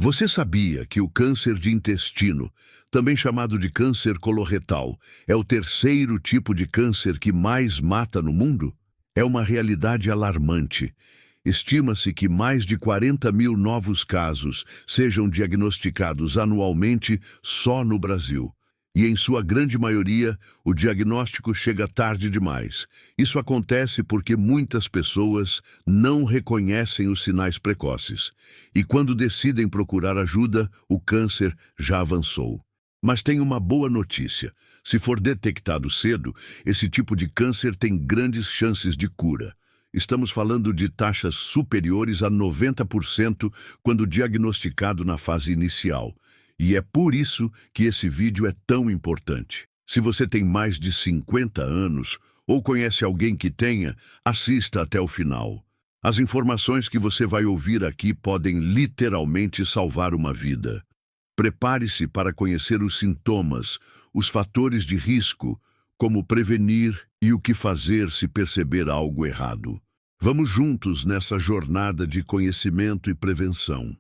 Você sabia que o câncer de intestino, também chamado de câncer coloretal, é o terceiro tipo de câncer que mais mata no mundo? É uma realidade alarmante. Estima-se que mais de 40 mil novos casos sejam diagnosticados anualmente só no Brasil. E, em sua grande maioria, o diagnóstico chega tarde demais. Isso acontece porque muitas pessoas não reconhecem os sinais precoces. E quando decidem procurar ajuda, o câncer já avançou. Mas tem uma boa notícia. Se for detectado cedo, esse tipo de câncer tem grandes chances de cura. Estamos falando de taxas superiores a 90% quando diagnosticado na fase inicial. E é por isso que esse vídeo é tão importante. Se você tem mais de 50 anos ou conhece alguém que tenha, assista até o final. As informações que você vai ouvir aqui podem literalmente salvar uma vida. Prepare-se para conhecer os sintomas, os fatores de risco, como prevenir e o que fazer se perceber algo errado. Vamos juntos nessa jornada de conhecimento e prevenção.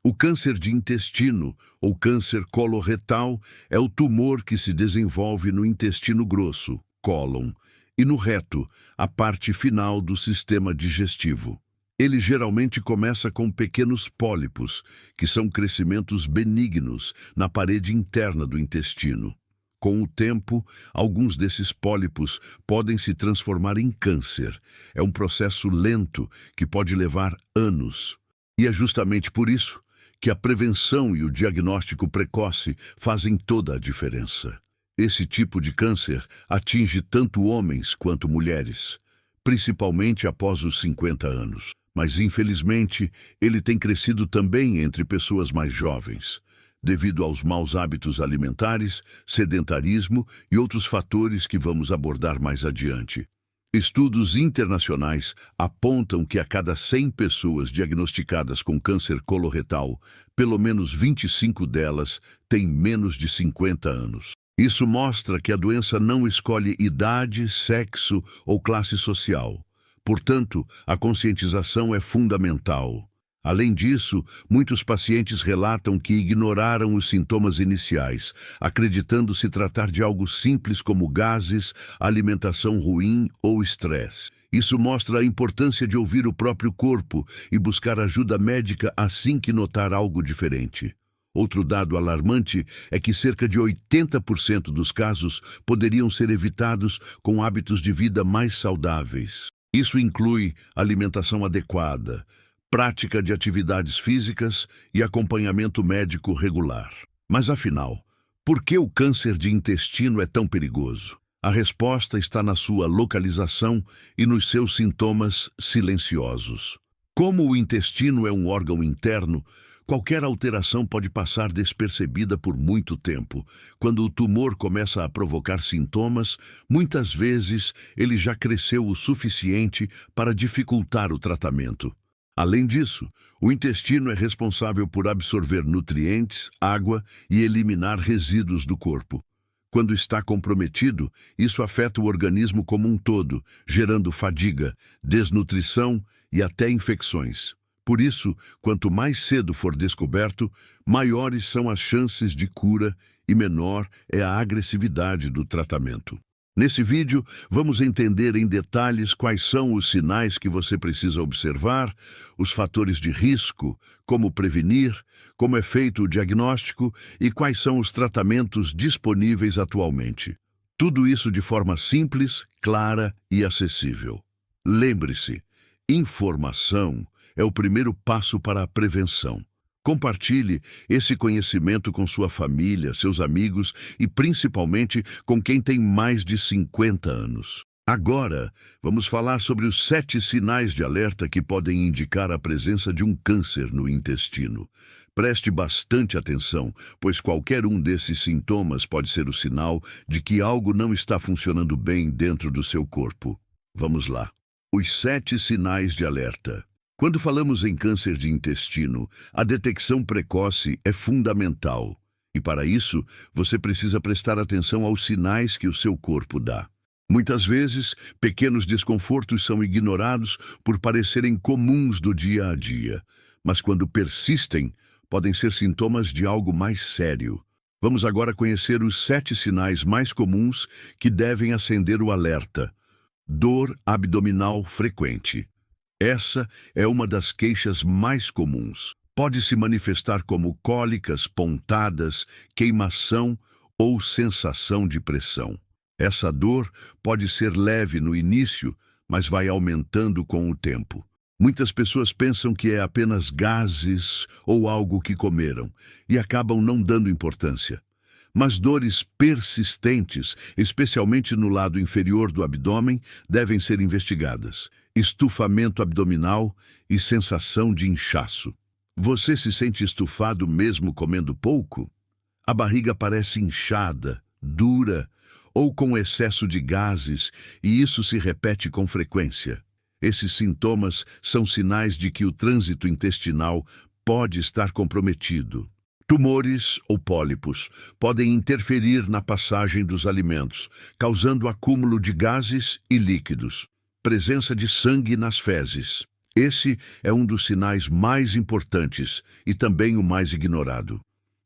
O câncer de intestino, ou câncer coloretal, é o tumor que se desenvolve no intestino grosso, cólon, e no reto, a parte final do sistema digestivo. Ele geralmente começa com pequenos pólipos, que são crescimentos benignos na parede interna do intestino. Com o tempo, alguns desses pólipos podem se transformar em câncer. É um processo lento que pode levar anos. E é justamente por isso que a prevenção e o diagnóstico precoce fazem toda a diferença. Esse tipo de câncer atinge tanto homens quanto mulheres, principalmente após os 50 anos. Mas, infelizmente, ele tem crescido também entre pessoas mais jovens, devido aos maus hábitos alimentares, sedentarismo e outros fatores que vamos abordar mais adiante. Estudos internacionais apontam que a cada 100 pessoas diagnosticadas com câncer coloretal, pelo menos 25 delas têm menos de 50 anos. Isso mostra que a doença não escolhe idade, sexo ou classe social. Portanto, a conscientização é fundamental. Além disso, muitos pacientes relatam que ignoraram os sintomas iniciais, acreditando se tratar de algo simples como gases, alimentação ruim ou estresse. Isso mostra a importância de ouvir o próprio corpo e buscar ajuda médica assim que notar algo diferente. Outro dado alarmante é que cerca de 80% dos casos poderiam ser evitados com hábitos de vida mais saudáveis. Isso inclui alimentação adequada, prática de atividades físicas e acompanhamento médico regular. Mas afinal, por que o câncer de intestino é tão perigoso? A resposta está na sua localização e nos seus sintomas silenciosos. Como o intestino é um órgão interno, qualquer alteração pode passar despercebida por muito tempo. Quando o tumor começa a provocar sintomas, muitas vezes ele já cresceu o suficiente para dificultar o tratamento. Além disso, o intestino é responsável por absorver nutrientes, água e eliminar resíduos do corpo. Quando está comprometido, isso afeta o organismo como um todo, gerando fadiga, desnutrição e até infecções. Por isso, quanto mais cedo for descoberto, maiores são as chances de cura e menor é a agressividade do tratamento. Nesse vídeo, vamos entender em detalhes quais são os sinais que você precisa observar, os fatores de risco, como prevenir, como é feito o diagnóstico e quais são os tratamentos disponíveis atualmente. Tudo isso de forma simples, clara e acessível. Lembre-se, informação é o primeiro passo para a prevenção. Compartilhe esse conhecimento com sua família, seus amigos e principalmente com quem tem mais de 50 anos. Agora, vamos falar sobre os 7 sinais de alerta que podem indicar a presença de um câncer no intestino. Preste bastante atenção, pois qualquer um desses sintomas pode ser o sinal de que algo não está funcionando bem dentro do seu corpo. Vamos lá. Os 7 sinais de alerta. Quando falamos em câncer de intestino, a detecção precoce é fundamental. E para isso, você precisa prestar atenção aos sinais que o seu corpo dá. Muitas vezes, pequenos desconfortos são ignorados por parecerem comuns do dia a dia. Mas quando persistem, podem ser sintomas de algo mais sério. Vamos agora conhecer os 7 sinais mais comuns que devem acender o alerta. Dor abdominal frequente. Essa é uma das queixas mais comuns. Pode se manifestar como cólicas, pontadas, queimação ou sensação de pressão. Essa dor pode ser leve no início, mas vai aumentando com o tempo. Muitas pessoas pensam que é apenas gases ou algo que comeram e acabam não dando importância. Mas dores persistentes, especialmente no lado inferior do abdômen, devem ser investigadas. Estufamento abdominal e sensação de inchaço. Você se sente estufado mesmo comendo pouco? A barriga parece inchada, dura ou com excesso de gases, e isso se repete com frequência. Esses sintomas são sinais de que o trânsito intestinal pode estar comprometido. Tumores ou pólipos podem interferir na passagem dos alimentos, causando acúmulo de gases e líquidos. Presença de sangue nas fezes. Esse é um dos sinais mais importantes e também o mais ignorado.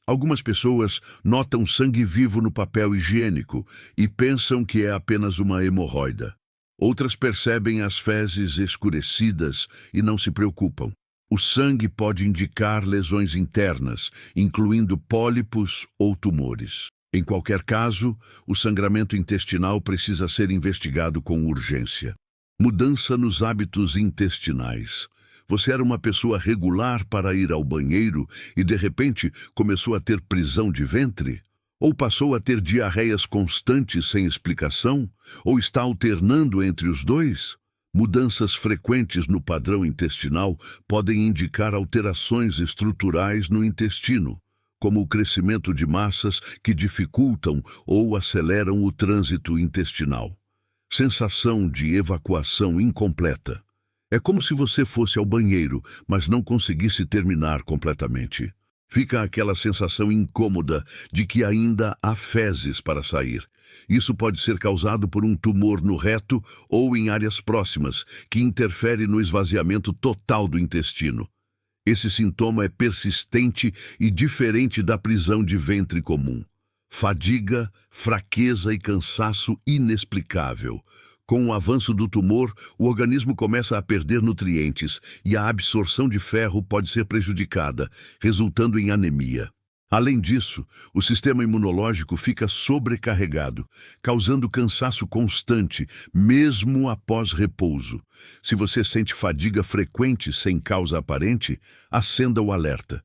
Algumas pessoas notam sangue vivo no papel higiênico e pensam que é apenas uma hemorroida. Outras percebem as fezes escurecidas e não se preocupam. O sangue pode indicar lesões internas, incluindo pólipos ou tumores. Em qualquer caso, o sangramento intestinal precisa ser investigado com urgência. Mudança nos hábitos intestinais. Você era uma pessoa regular para ir ao banheiro e, de repente, começou a ter prisão de ventre? Ou passou a ter diarreias constantes sem explicação? Ou está alternando entre os dois? Mudanças frequentes no padrão intestinal podem indicar alterações estruturais no intestino, como o crescimento de massas que dificultam ou aceleram o trânsito intestinal. Sensação de evacuação incompleta. É como se você fosse ao banheiro, mas não conseguisse terminar completamente. Fica aquela sensação incômoda de que ainda há fezes para sair. Isso pode ser causado por um tumor no reto ou em áreas próximas, que interfere no esvaziamento total do intestino. Esse sintoma é persistente e diferente da prisão de ventre comum. Fadiga, fraqueza e cansaço inexplicável. Com o avanço do tumor, o organismo começa a perder nutrientes e a absorção de ferro pode ser prejudicada, resultando em anemia. Além disso, o sistema imunológico fica sobrecarregado, causando cansaço constante, mesmo após repouso. Se você sente fadiga frequente sem causa aparente, acenda o alerta.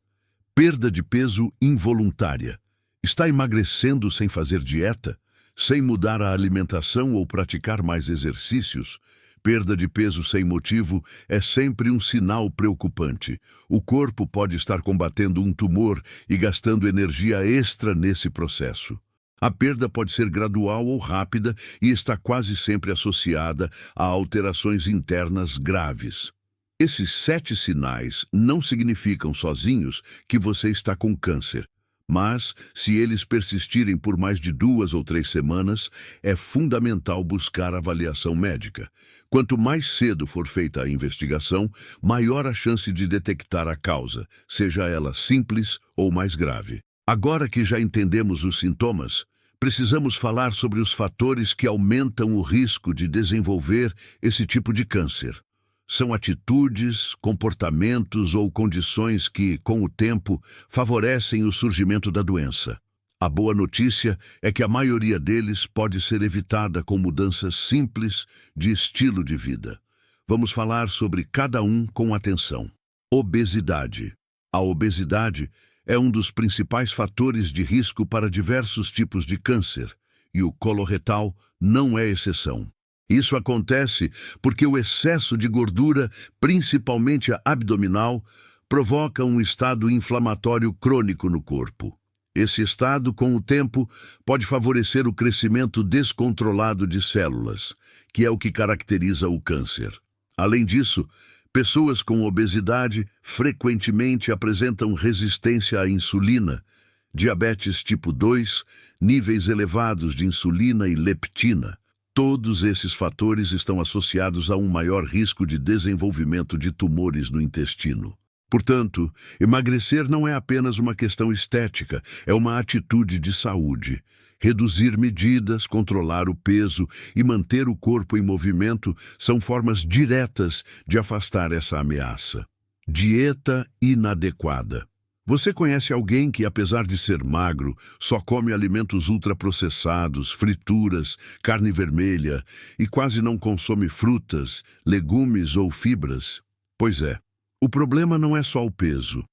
Perda de peso involuntária. Está emagrecendo sem fazer dieta? Sem mudar a alimentação ou praticar mais exercícios? Perda de peso sem motivo é sempre um sinal preocupante. O corpo pode estar combatendo um tumor e gastando energia extra nesse processo. A perda pode ser gradual ou rápida e está quase sempre associada a alterações internas graves. Esses 7 sinais não significam sozinhos que você está com câncer. Mas, se eles persistirem por mais de 2 ou 3 semanas, é fundamental buscar avaliação médica. Quanto mais cedo for feita a investigação, maior a chance de detectar a causa, seja ela simples ou mais grave. Agora que já entendemos os sintomas, precisamos falar sobre os fatores que aumentam o risco de desenvolver esse tipo de câncer. São atitudes, comportamentos ou condições que, com o tempo, favorecem o surgimento da doença. A boa notícia é que a maioria deles pode ser evitada com mudanças simples de estilo de vida. Vamos falar sobre cada um com atenção. Obesidade. A obesidade é um dos principais fatores de risco para diversos tipos de câncer, e o coloretal não é exceção. Isso acontece porque o excesso de gordura, principalmente a abdominal, provoca um estado inflamatório crônico no corpo. Esse estado, com o tempo, pode favorecer o crescimento descontrolado de células, que é o que caracteriza o câncer. Além disso, pessoas com obesidade frequentemente apresentam resistência à insulina, diabetes tipo 2, níveis elevados de insulina e leptina. Todos esses fatores estão associados a um maior risco de desenvolvimento de tumores no intestino. Portanto, emagrecer não é apenas uma questão estética, é uma atitude de saúde. Reduzir medidas, controlar o peso e manter o corpo em movimento são formas diretas de afastar essa ameaça. Dieta inadequada. Você conhece alguém que, apesar de ser magro, só come alimentos ultraprocessados, frituras, carne vermelha e quase não consome frutas, legumes ou fibras? Pois é. O problema não é só o peso.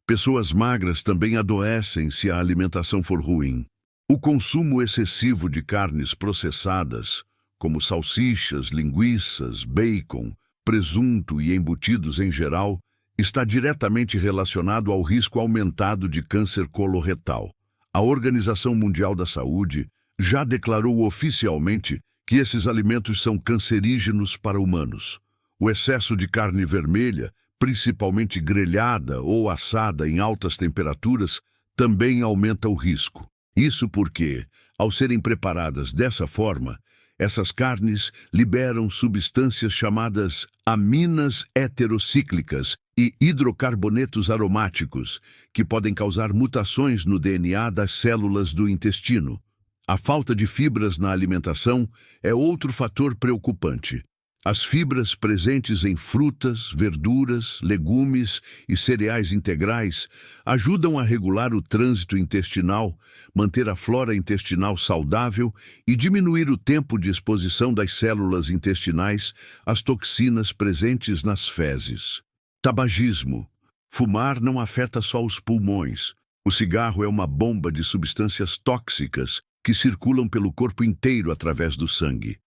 Pessoas magras também adoecem se a alimentação for ruim. O consumo excessivo de carnes processadas, como salsichas, linguiças, bacon, presunto e embutidos em geral, está diretamente relacionado ao risco aumentado de câncer coloretal. A Organização Mundial da Saúde já declarou oficialmente que esses alimentos são cancerígenos para humanos. O excesso de carne vermelha, principalmente grelhada ou assada em altas temperaturas, também aumenta o risco. Isso porque, ao serem preparadas dessa forma, essas carnes liberam substâncias chamadas aminas heterocíclicas e hidrocarbonetos aromáticos, que podem causar mutações no DNA das células do intestino. A falta de fibras na alimentação é outro fator preocupante. As fibras presentes em frutas, verduras, legumes e cereais integrais ajudam a regular o trânsito intestinal, manter a flora intestinal saudável e diminuir o tempo de exposição das células intestinais às toxinas presentes nas fezes. Tabagismo. Fumar não afeta só os pulmões. O cigarro é uma bomba de substâncias tóxicas que circulam pelo corpo inteiro através do sangue.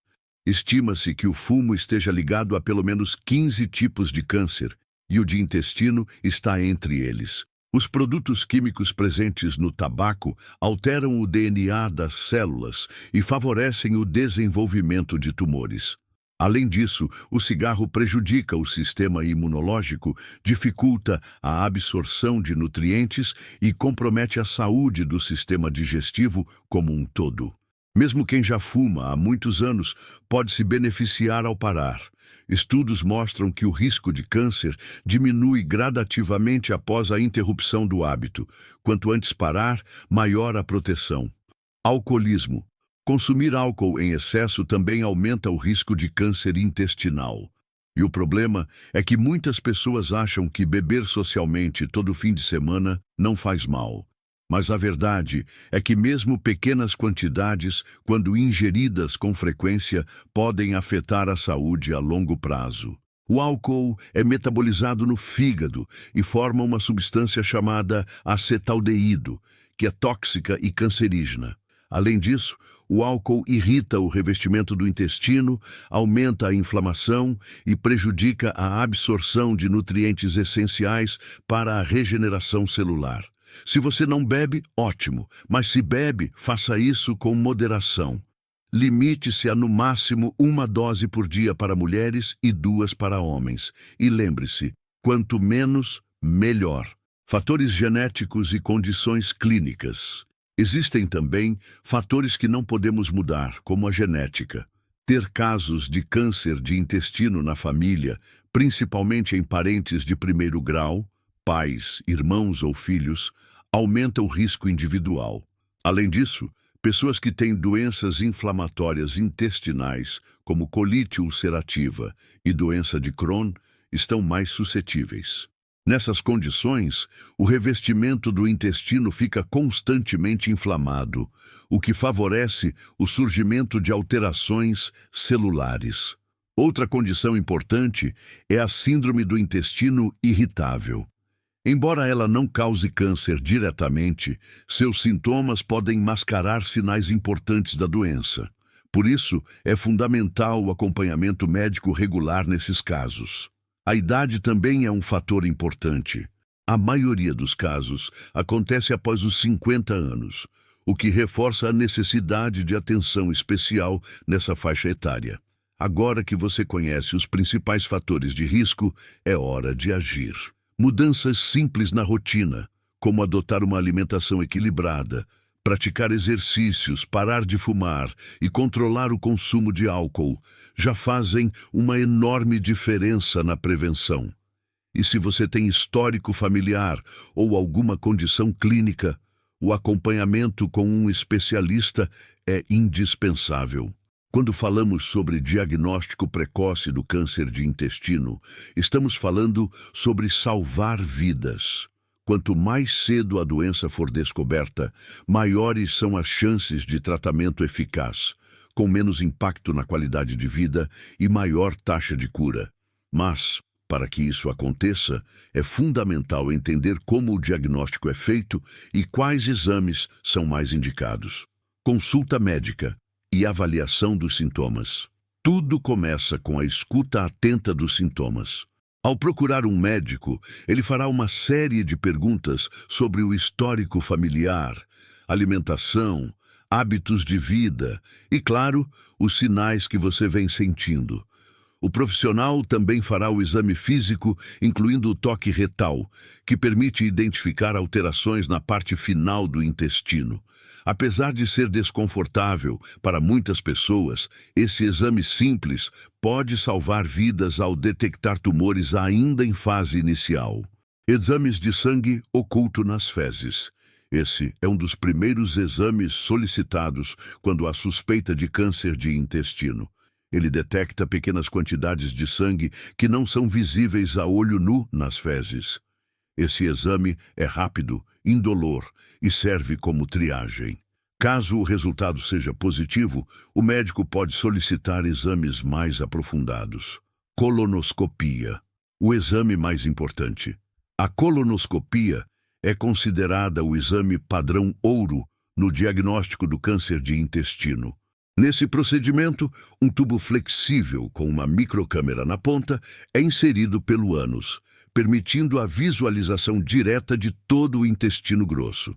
Estima-se que o fumo esteja ligado a pelo menos 15 tipos de câncer, e o de intestino está entre eles. Os produtos químicos presentes no tabaco alteram o DNA das células e favorecem o desenvolvimento de tumores. Além disso, o cigarro prejudica o sistema imunológico, dificulta a absorção de nutrientes e compromete a saúde do sistema digestivo como um todo. Mesmo quem já fuma há muitos anos pode se beneficiar ao parar. Estudos mostram que o risco de câncer diminui gradativamente após a interrupção do hábito. Quanto antes parar, maior a proteção. Alcoolismo. Consumir álcool em excesso também aumenta o risco de câncer intestinal. E o problema é que muitas pessoas acham que beber socialmente todo fim de semana não faz mal. Mas a verdade é que mesmo pequenas quantidades, quando ingeridas com frequência, podem afetar a saúde a longo prazo. O álcool é metabolizado no fígado e forma uma substância chamada acetaldeído, que é tóxica e cancerígena. Além disso, o álcool irrita o revestimento do intestino, aumenta a inflamação e prejudica a absorção de nutrientes essenciais para a regeneração celular. Se você não bebe, ótimo, mas se bebe, faça isso com moderação. Limite-se a no máximo 1 dose por dia para mulheres e 2 para homens. E lembre-se, quanto menos, melhor. Fatores genéticos e condições clínicas. Existem também fatores que não podemos mudar, como a genética. Ter casos de câncer de intestino na família, principalmente em parentes de primeiro grau, pais, irmãos ou filhos, aumenta o risco individual. Além disso, pessoas que têm doenças inflamatórias intestinais, como colite ulcerativa e doença de Crohn, estão mais suscetíveis. Nessas condições, o revestimento do intestino fica constantemente inflamado, o que favorece o surgimento de alterações celulares. Outra condição importante é a síndrome do intestino irritável. Embora ela não cause câncer diretamente, seus sintomas podem mascarar sinais importantes da doença. Por isso, é fundamental o acompanhamento médico regular nesses casos. A idade também é um fator importante. A maioria dos casos acontece após os 50 anos, o que reforça a necessidade de atenção especial nessa faixa etária. Agora que você conhece os principais fatores de risco, é hora de agir. Mudanças simples na rotina, como adotar uma alimentação equilibrada, praticar exercícios, parar de fumar e controlar o consumo de álcool, já fazem uma enorme diferença na prevenção. E se você tem histórico familiar ou alguma condição clínica, o acompanhamento com um especialista é indispensável. Quando falamos sobre diagnóstico precoce do câncer de intestino, estamos falando sobre salvar vidas. Quanto mais cedo a doença for descoberta, maiores são as chances de tratamento eficaz, com menos impacto na qualidade de vida e maior taxa de cura. Mas, para que isso aconteça, é fundamental entender como o diagnóstico é feito e quais exames são mais indicados. Consulta médica e avaliação dos sintomas. Tudo começa com a escuta atenta dos sintomas. Ao procurar um médico, ele fará uma série de perguntas sobre o histórico familiar, alimentação, hábitos de vida e, claro, os sinais que você vem sentindo. O profissional também fará o exame físico, incluindo o toque retal, que permite identificar alterações na parte final do intestino. Apesar de ser desconfortável para muitas pessoas, esse exame simples pode salvar vidas ao detectar tumores ainda em fase inicial. Exames de sangue oculto nas fezes. Esse é um dos primeiros exames solicitados quando há suspeita de câncer de intestino. Ele detecta pequenas quantidades de sangue que não são visíveis a olho nu nas fezes. Esse exame é rápido, indolor e serve como triagem. Caso o resultado seja positivo, o médico pode solicitar exames mais aprofundados. Colonoscopia. O exame mais importante. A colonoscopia é considerada o exame padrão ouro no diagnóstico do câncer de intestino. Nesse procedimento, um tubo flexível com uma microcâmera na ponta é inserido pelo ânus, permitindo a visualização direta de todo o intestino grosso.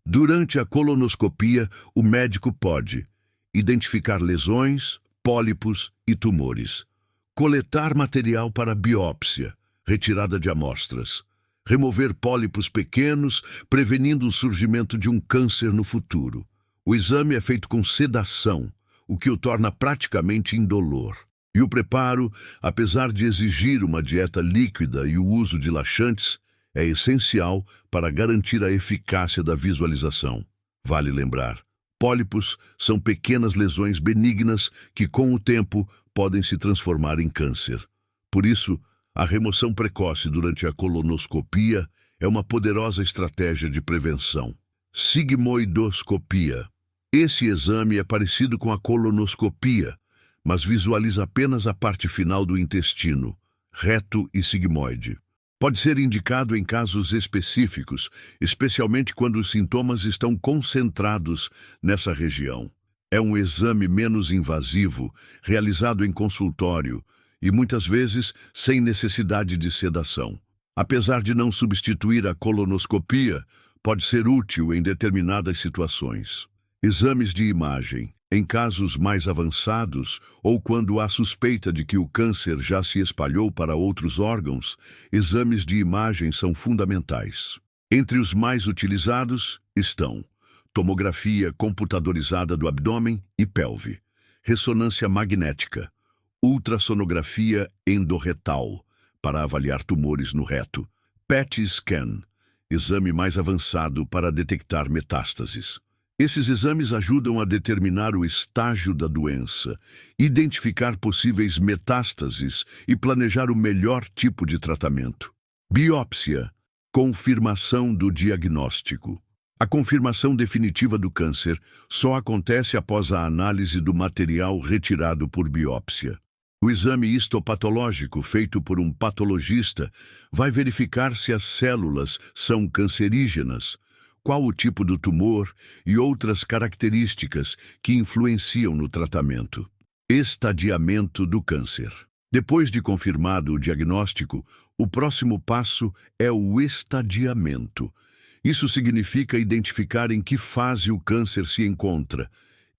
Durante a colonoscopia, o médico pode identificar lesões, pólipos e tumores, coletar material para biópsia, retirada de amostras, remover pólipos pequenos, prevenindo o surgimento de um câncer no futuro. O exame é feito com sedação, o que o torna praticamente indolor. E o preparo, apesar de exigir uma dieta líquida e o uso de laxantes, é essencial para garantir a eficácia da visualização. Vale lembrar, pólipos são pequenas lesões benignas que, com o tempo, podem se transformar em câncer. Por isso, a remoção precoce durante a colonoscopia é uma poderosa estratégia de prevenção. Sigmoidoscopia. Esse exame é parecido com a colonoscopia, mas visualiza apenas a parte final do intestino, reto e sigmoide. Pode ser indicado em casos específicos, especialmente quando os sintomas estão concentrados nessa região. É um exame menos invasivo, realizado em consultório e muitas vezes sem necessidade de sedação. Apesar de não substituir a colonoscopia, pode ser útil em determinadas situações. Exames de imagem. Em casos mais avançados ou quando há suspeita de que o câncer já se espalhou para outros órgãos, exames de imagem são fundamentais. Entre os mais utilizados estão tomografia computadorizada do abdômen e pelve, ressonância magnética, ultrassonografia endorretal, para avaliar tumores no reto, PET scan, exame mais avançado para detectar metástases. Esses exames ajudam a determinar o estágio da doença, identificar possíveis metástases e planejar o melhor tipo de tratamento. Biópsia. Confirmação do diagnóstico. A confirmação definitiva do câncer só acontece após a análise do material retirado por biópsia. O exame histopatológico feito por um patologista vai verificar se as células são cancerígenas, qual o tipo do tumor e outras características que influenciam no tratamento. Estadiamento do câncer. Depois de confirmado o diagnóstico, o próximo passo é o estadiamento. Isso significa identificar em que fase o câncer se encontra.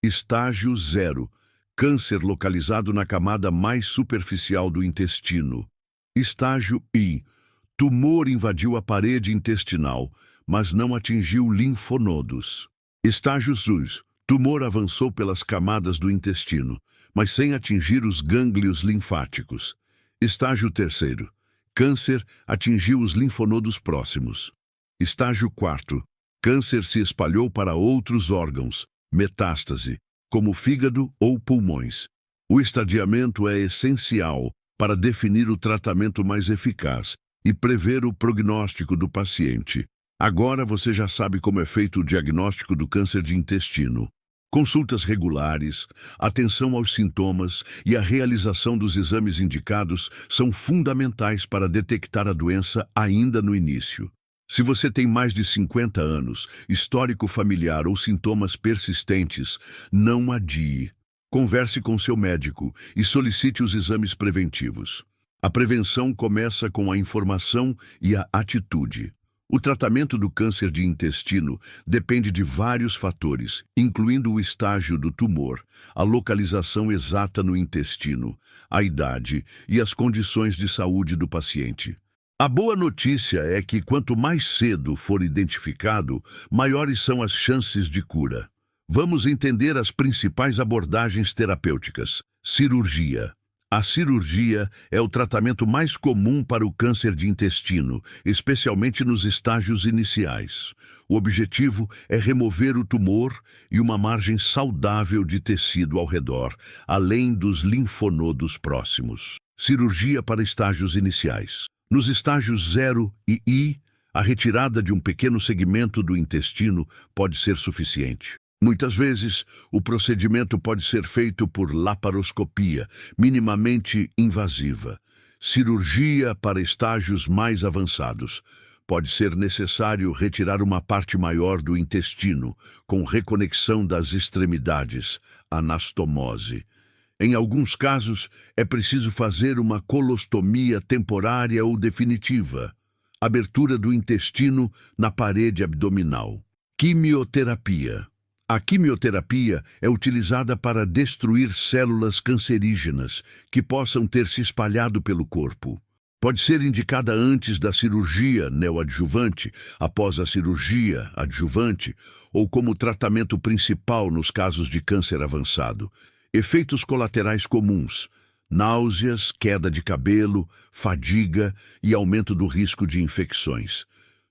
Estágio 0. Câncer localizado na camada mais superficial do intestino. Estágio I. Tumor invadiu a parede intestinal, mas não atingiu linfonodos. Estágio II. Tumor avançou pelas camadas do intestino, mas sem atingir os gânglios linfáticos. Estágio III. Câncer atingiu os linfonodos próximos. Estágio 4. Câncer se espalhou para outros órgãos, metástase, como fígado ou pulmões. O estadiamento é essencial para definir o tratamento mais eficaz e prever o prognóstico do paciente. Agora você já sabe como é feito o diagnóstico do câncer de intestino. Consultas regulares, atenção aos sintomas e a realização dos exames indicados são fundamentais para detectar a doença ainda no início. Se você tem mais de 50 anos, histórico familiar ou sintomas persistentes, não adie. Converse com seu médico e solicite os exames preventivos. A prevenção começa com a informação e a atitude. O tratamento do câncer de intestino depende de vários fatores, incluindo o estágio do tumor, a localização exata no intestino, a idade e as condições de saúde do paciente. A boa notícia é que quanto mais cedo for identificado, maiores são as chances de cura. Vamos entender as principais abordagens terapêuticas. Cirurgia. A cirurgia é o tratamento mais comum para o câncer de intestino, especialmente nos estágios iniciais. O objetivo é remover o tumor e uma margem saudável de tecido ao redor, além dos linfonodos próximos. Cirurgia para estágios iniciais. Nos estágios 0 e I, a retirada de um pequeno segmento do intestino pode ser suficiente. Muitas vezes, o procedimento pode ser feito por laparoscopia, minimamente invasiva. Cirurgia para estágios mais avançados. Pode ser necessário retirar uma parte maior do intestino, com reconexão das extremidades, anastomose. Em alguns casos, é preciso fazer uma colostomia temporária ou definitiva. Abertura do intestino na parede abdominal. Quimioterapia. A quimioterapia é utilizada para destruir células cancerígenas que possam ter se espalhado pelo corpo. Pode ser indicada antes da cirurgia neoadjuvante, após a cirurgia adjuvante ou como tratamento principal nos casos de câncer avançado. Efeitos colaterais comuns: náuseas, queda de cabelo, fadiga e aumento do risco de infecções.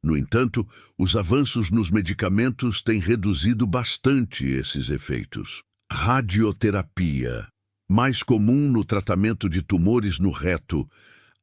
No entanto, os avanços nos medicamentos têm reduzido bastante esses efeitos. Radioterapia. Mais comum no tratamento de tumores no reto,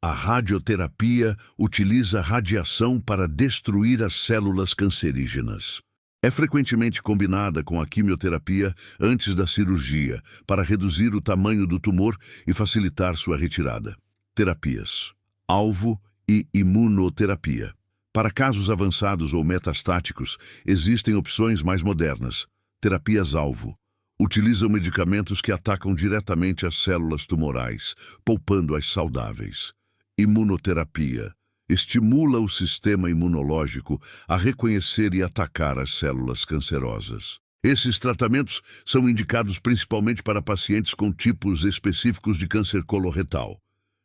a radioterapia utiliza radiação para destruir as células cancerígenas. É frequentemente combinada com a quimioterapia antes da cirurgia, para reduzir o tamanho do tumor e facilitar sua retirada. Terapias. Alvo e imunoterapia. Para casos avançados ou metastáticos, existem opções mais modernas. Terapias-alvo. Utilizam medicamentos que atacam diretamente as células tumorais, poupando as saudáveis. Imunoterapia. Estimula o sistema imunológico a reconhecer e atacar as células cancerosas. Esses tratamentos são indicados principalmente para pacientes com tipos específicos de câncer coloretal,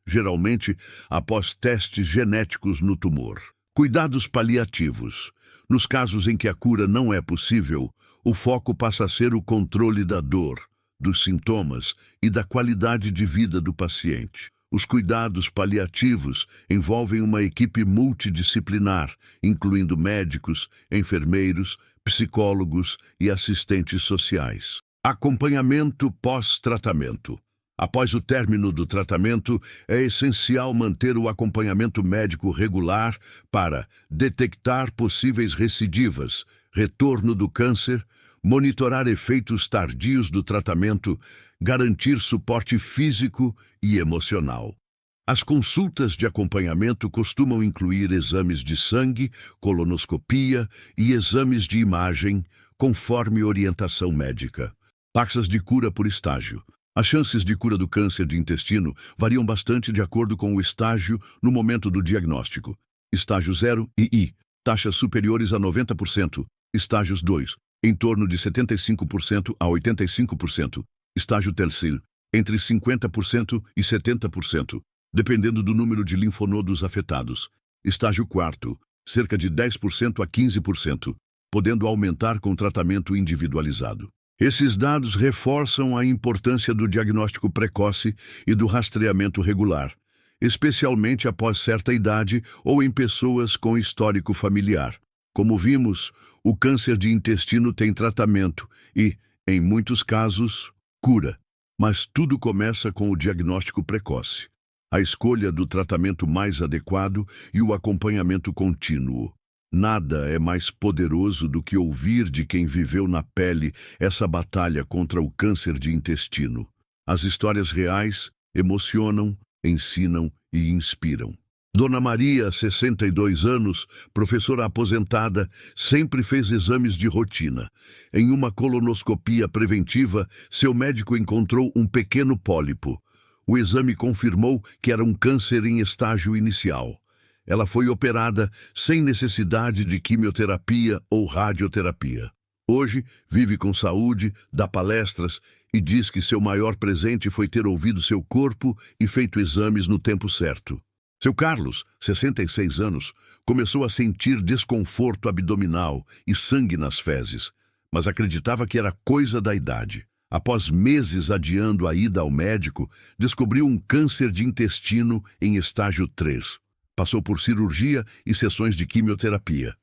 geralmente após testes genéticos no tumor. Cuidados paliativos. Nos casos em que a cura não é possível, o foco passa a ser o controle da dor, dos sintomas e da qualidade de vida do paciente. Os cuidados paliativos envolvem uma equipe multidisciplinar, incluindo médicos, enfermeiros, psicólogos e assistentes sociais. Acompanhamento pós-tratamento. Após o término do tratamento, é essencial manter o acompanhamento médico regular para detectar possíveis recidivas, retorno do câncer, monitorar efeitos tardios do tratamento, garantir suporte físico e emocional. As consultas de acompanhamento costumam incluir exames de sangue, colonoscopia e exames de imagem, conforme orientação médica. Taxas de cura por estágio. As chances de cura do câncer de intestino variam bastante de acordo com o estágio no momento do diagnóstico. Estágio 0 e I, taxas superiores a 90%. Estágios 2, em torno de 75% a 85%. Estágio terceiro, entre 50% e 70%, dependendo do número de linfonodos afetados. Estágio quarto, cerca de 10% a 15%, podendo aumentar com tratamento individualizado. Esses dados reforçam a importância do diagnóstico precoce e do rastreamento regular. especialmente após certa idade ou em pessoas com histórico familiar. Como vimos, o câncer de intestino tem tratamento e, em muitos casos, cura. Mas tudo começa com o diagnóstico precoce, a escolha do tratamento mais adequado e o acompanhamento contínuo. Nada é mais poderoso do que ouvir de quem viveu na pele essa batalha contra o câncer de intestino. As histórias reais emocionam, ensinam e inspiram. Dona Maria, 62 anos, professora aposentada, sempre fez exames de rotina. Em uma colonoscopia preventiva, seu médico encontrou um pequeno pólipo. O exame confirmou que era um câncer em estágio inicial. Ela foi operada sem necessidade de quimioterapia ou radioterapia. Hoje, vive com saúde, dá palestras e diz que seu maior presente foi ter ouvido seu corpo e feito exames no tempo certo. Seu Carlos, 66 anos, começou a sentir desconforto abdominal e sangue nas fezes, mas acreditava que era coisa da idade. Após meses adiando a ida ao médico, descobriu um câncer de intestino em estágio 3. Passou por cirurgia e sessões de quimioterapia.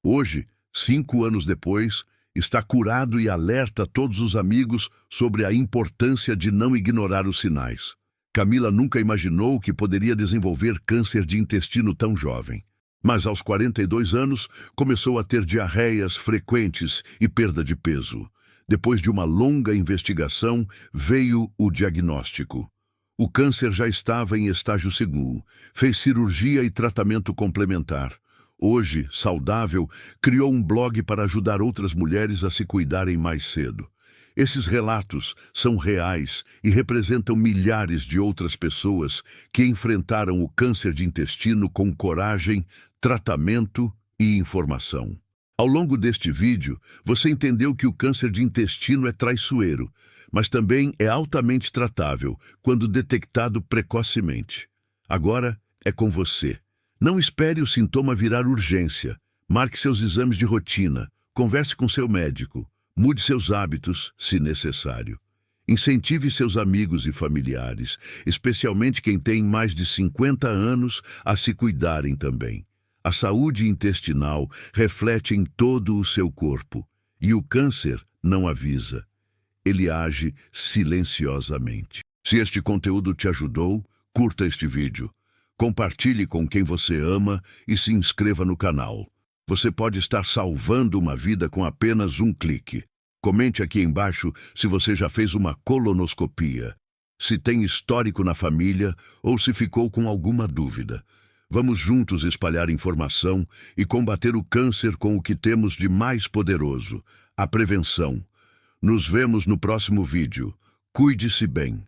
Hoje, 5 anos depois, está curado e alerta todos os amigos sobre a importância de não ignorar os sinais. Camila nunca imaginou que poderia desenvolver câncer de intestino tão jovem. Mas aos 42 anos, começou a ter diarreias frequentes e perda de peso. Depois de uma longa investigação, veio o diagnóstico. O câncer já estava em estágio 2, fez cirurgia e tratamento complementar. Hoje, saudável, criou um blog para ajudar outras mulheres a se cuidarem mais cedo. Esses relatos são reais e representam milhares de outras pessoas que enfrentaram o câncer de intestino com coragem, tratamento e informação. Ao longo deste vídeo, você entendeu que o câncer de intestino é traiçoeiro, mas também é altamente tratável quando detectado precocemente. Agora é com você. Não espere o sintoma virar urgência. Marque seus exames de rotina, converse com seu médico, mude seus hábitos, se necessário. Incentive seus amigos e familiares, especialmente quem tem mais de 50 anos, a se cuidarem também. A saúde intestinal reflete em todo o seu corpo, e o câncer não avisa. Ele age silenciosamente. Se este conteúdo te ajudou, curta este vídeo. Compartilhe com quem você ama e se inscreva no canal. Você pode estar salvando uma vida com apenas um clique. Comente aqui embaixo se você já fez uma colonoscopia, se tem histórico na família ou se ficou com alguma dúvida. Vamos juntos espalhar informação e combater o câncer com o que temos de mais poderoso, a prevenção. Nos vemos no próximo vídeo. Cuide-se bem.